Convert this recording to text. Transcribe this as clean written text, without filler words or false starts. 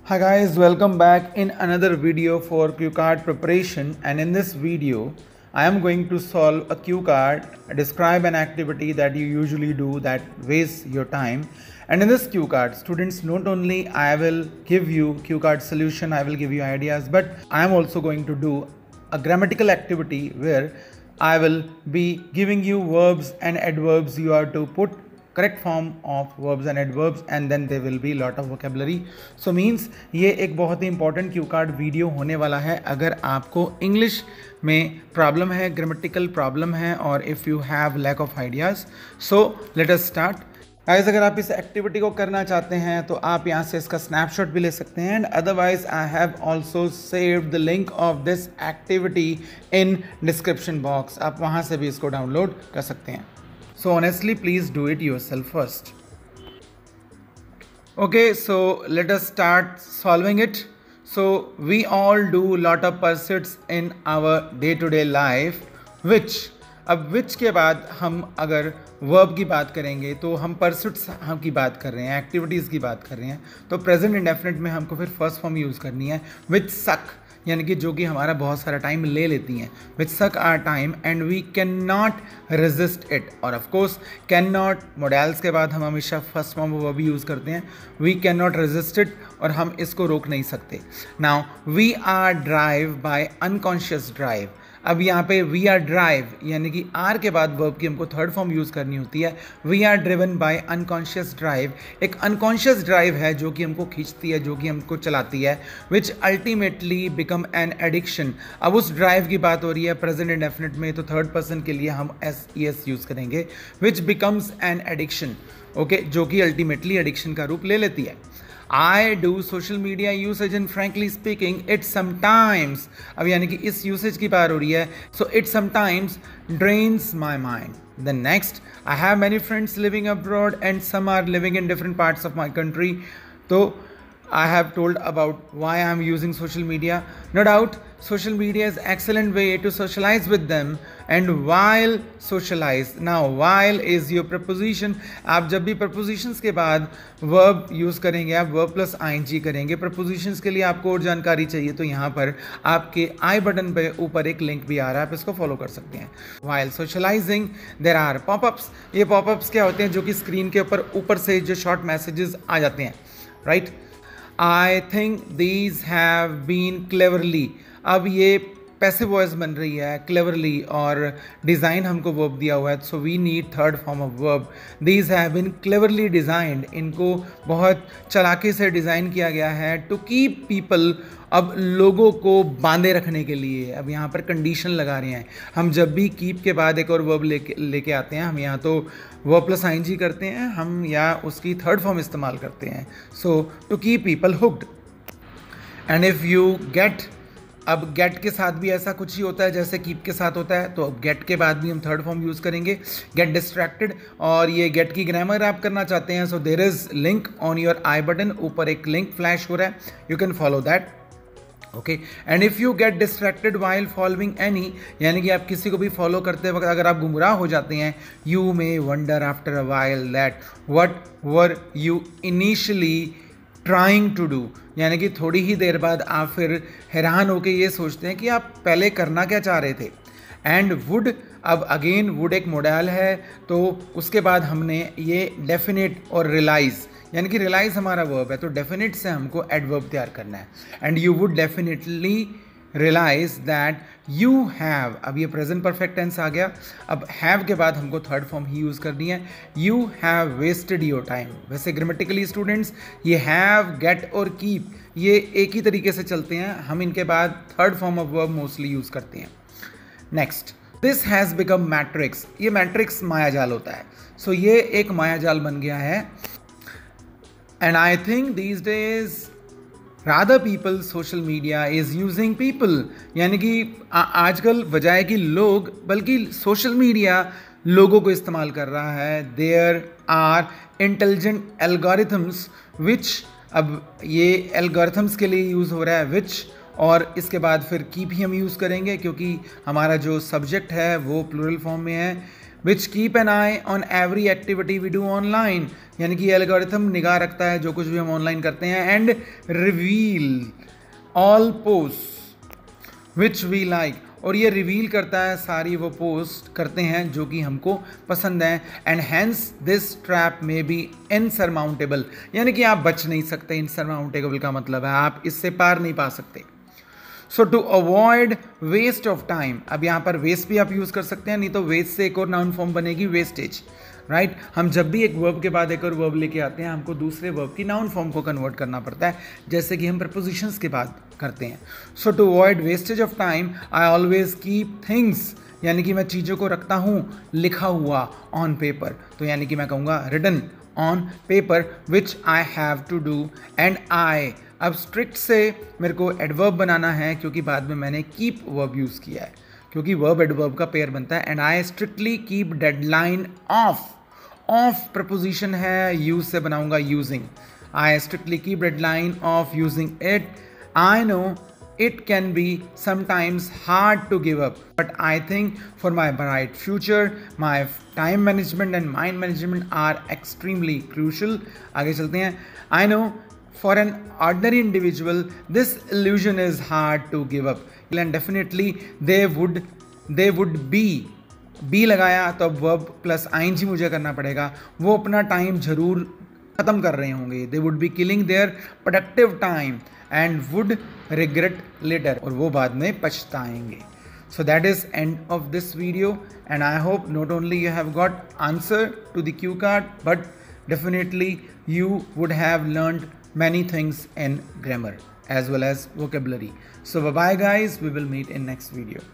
Hi guys, welcome back in another video for cue card preparation, and in this video I am going to solve a cue card, describe an activity that you usually do that wastes your time. And in this cue card, students, not only I will give you cue card solution, I will give you ideas, but I am also going to do a grammatical activity where I will be giving you verbs and adverbs. You are to put correct form of verbs and adverbs and then they will be lot of vocabulary. So means ये एक बहुत ही important cue card video होने वाला है अगर आपको English में प्रॉब्लम है, ग्रामेटिकल प्रॉब्लम है, और if you have lack of ideas. So let us start. Guys, अगर आप इस एक्टिविटी को करना चाहते हैं तो आप यहाँ से इसका स्नैपशॉट भी ले सकते हैं. And otherwise I have also saved the link of this activity in description box. आप वहाँ से भी इसको डाउनलोड कर सकते हैं. So honestly, please do it yourself first. Okay, so let us start solving it. So we all do lot of pursuits in our day-to-day life, which अब which के बाद हम अगर verb की बात करेंगे तो हम pursuits हम की बात कर रहे हैं, एक्टिविटीज़ की बात कर रहे हैं, तो प्रेजेंट इंडेफिनिट में हमको फिर फर्स्ट फॉर्म यूज़ करनी है which suck, यानी कि जो कि हमारा बहुत सारा टाइम ले लेती हैं, which suck our time and we can not resist it. और of course can not models के बाद हम हमेशा फर्स्ट फॉर्म वो भी यूज़ करते हैं. We can not resist it, और हम इसको रोक नहीं सकते. Now we are drive by unconscious drive. अब यहाँ पे वी आर ड्राइव यानी कि आर के बाद वर्ब की हमको थर्ड फॉर्म यूज़ करनी होती है. We are driven by unconscious drive. एक अनकॉन्शियस ड्राइव है जो कि हमको खींचती है, जो कि हमको चलाती है, which ultimately become an addiction. अब उस ड्राइव की बात हो रही है प्रेजेंट इंडेफिनिट में, तो थर्ड पर्सन के लिए हम एस यूज़ करेंगे, which becomes an addiction. Okay, जो कि अल्टीमेटली एडिक्शन का रूप ले लेती है. I do social media usage and frankly speaking it sometimes, अब यानी कि इस यूसेज की बात हो रही है, so it sometimes drains my mind. Then next, I have many friends living abroad and some are living in different parts of my country. So I have told about why I am using social media. No doubt, social media is excellent way to socialize with them. And while socialize, now while is your preposition. आप जब भी prepositions के बाद verb use करेंगे, आप verb plus ing करेंगे. prepositions के लिए आपको और जानकारी चाहिए तो यहाँ पर आपके आई बटन पे ऊपर एक लिंक भी आ रहा है, आप इसको फॉलो कर सकते हैं. While socializing, there are pop-ups. ये pop-ups क्या होते हैं? जो कि स्क्रीन के ऊपर से जो शॉर्ट मैसेजेस आ जाते हैं, right. I think these have been cleverly. अब ये पैसिव वॉइस बन रही है cleverly, और डिज़ाइन हमको वर्ब दिया हुआ है, so we need third form of verb. these have been cleverly designed. इनको बहुत चालाकी से डिज़ाइन किया गया है टू कीप पीपल, अब लोगों को बांधे रखने के लिए. अब यहाँ पर कंडीशन लगा रहे हैं. हम जब भी कीप के बाद एक और वर्ब लेके आते हैं, हम यहाँ तो वर्ब प्लस आईएनजी करते हैं, हम या उसकी थर्ड फॉर्म इस्तेमाल करते हैं. So to keep people hooked. And if you get, अब गेट के साथ भी ऐसा कुछ ही होता है जैसे कीप के साथ होता है, तो अब गेट के बाद भी हम थर्ड फॉर्म यूज़ करेंगे, गेट डिस्ट्रैक्टेड. और ये गेट की ग्रामर आप करना चाहते हैं, so there is link on your i button, ऊपर एक लिंक फ्लैश हो रहा है, you can follow that. Okay, and if you get distracted while following any, यानी कि आप किसी को भी फॉलो करते वक्त अगर आप गुमराह हो जाते हैं, you may wonder after a while that what were you initially trying to do. यानी कि थोड़ी ही देर बाद आप फिर हैरान होकर ये सोचते हैं कि आप पहले करना क्या चाह रहे थे. एंड वुड, अब अगेन वुड एक मॉडल है, तो उसके बाद हमने ये डेफिनेट और रियलाइज़, यानी कि रियलाइज़ हमारा वर्ब है, तो डेफिनेट से हमको एडवर्ब तैयार करना है. And you would definitely realise that you have, अब ये प्रेजेंट परफेक्ट टेंस आ गया. अब हैव के बाद हमको थर्ड फॉर्म ही यूज़ करनी है, you have wasted your time. वैसे ग्रामेटिकली स्टूडेंट्स ये हैव, गेट और कीप ये एक ही तरीके से चलते हैं, हम इनके बाद third form of verb mostly use करते हैं. Next, this has become matrix. ये मैट्रिक्स मायाजाल होता है, सो ये एक मायाजाल बन गया है. And I think these days rather people social media is using people, यानी कि आजकल बजाय कि लोग, बल्कि सोशल मीडिया लोगों को इस्तेमाल कर रहा है. देयर आर इंटेलिजेंट एल्गोरिथम्स विच, अब ये एल्गोरिथम्स के लिए यूज़ हो रहा है विच, और इसके बाद फिर कीप ही हम यूज़ करेंगे क्योंकि हमारा जो सब्जेक्ट है वो प्लूरल फॉर्म में है. Which keep an eye on every activity we do online, यानी कि एल्गोरिथम निगाह रखता है जो कुछ भी हम ऑनलाइन करते हैं, and reveal all post which we like, और ये रिवील करता है सारी वो पोस्ट करते हैं जो कि हमको पसंद है, एंड हैंस दिस ट्रैप में बी इनसरमाउंटेबल, यानी कि आप बच नहीं सकते। इनसरमाउंटेबल का मतलब है आप इससे पार नहीं पा सकते। So to avoid waste of time, अब यहाँ पर वेस्ट भी आप यूज़ कर सकते हैं, नहीं तो वेस्ट से एक और नाउन फॉर्म बनेगी वेस्टेज, राइट। हम जब भी एक वर्ब के बाद एक और वर्ब लेके आते हैं हमको दूसरे वर्ब की नाउन फॉर्म को कन्वर्ट करना पड़ता है, जैसे कि हम प्रपोजिशंस के बाद करते हैं। So to avoid wastage of time I always keep things, यानी कि मैं चीज़ों को रखता हूँ लिखा हुआ ऑन पेपर, तो यानी कि मैं कहूँगा written on paper which I have to do and I. अब स्ट्रिक्ट से मेरे को एडवर्ब बनाना है क्योंकि बाद में मैंने कीप वर्ब यूज़ किया है, क्योंकि वर्ब एडवर्ब का पेयर बनता है। And I strictly keep deadline of, of preposition है, यूज से बनाऊंगा using. I strictly keep deadline of using it. I know it can be sometimes hard to give up, but I think for my bright future my time management and mind management are extremely crucial। आगे चलते हैं। I know for an ordinary individual this illusion is hard to give up, and definitely they would be लगाया तो अब verb plus ing मुझे करना पड़ेगा, वो अपना टाइम जरूर ख़त्म कर रहे होंगे। They would be killing their productive time and would regret later, और वो बाद में पछताएंगे। So that is end of this video, and I hope not only you have got answer to the cue card, but definitely you would have learned many things in grammar as well as vocabulary. So bye bye guys, we will meet in next video.